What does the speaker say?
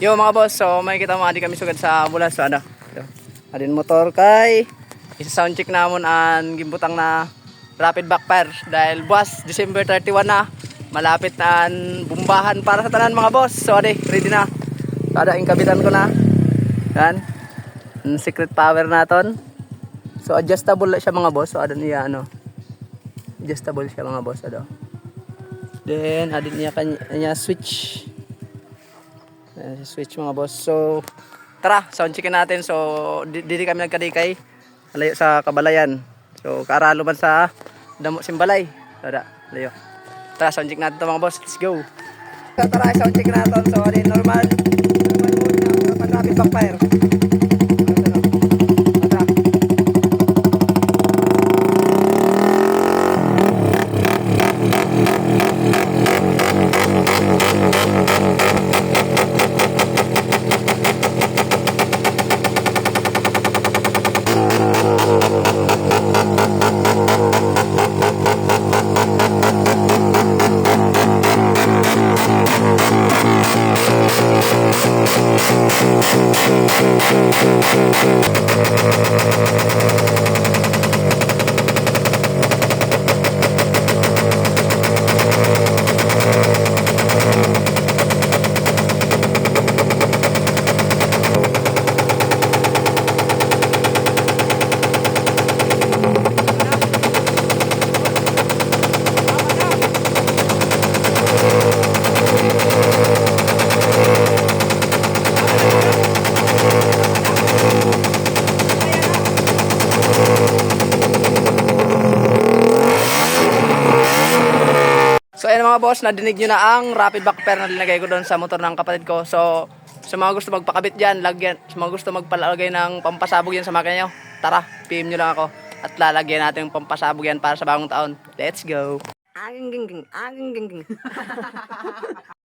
Yo mga boss, so may kita mo adi kami sugad sa ambulance so ano. Adin motor kay isa sound check namon an gimbutang na rapid backfire dahil buwas December 31 na malapit na an bumbahan para sa tanan mga boss. So adi, ready na. Kada ingkabitan ko na. Yan. Secret power naton. So adjustable siya mga boss. So adon niya ano. Adjustable siya mga boss ado. Then adin niya kanya switch. Switch mga boss. So tara, sound checkin natin. So dili kami nagkadikay. Layo sa Kabalayan. So karalo man sa damo Simbalay. Tara, layo. Tara, sound check natin to mga boss. Let's go. So tara, sound check natin. So di normal mode na rapid backfire. So ayan mga boss, nadinig nyo na ang rapid backfire na linagay ko doon sa motor ng kapatid ko. So sa mga gusto magpakabit dyan, lagyan. Sa mga gusto magpalagay ng pampasabog yan sa makina nyo, tara, PM nyo lang ako. At lalagyan natin yung pampasabog yan para sa bagong taon. Let's go!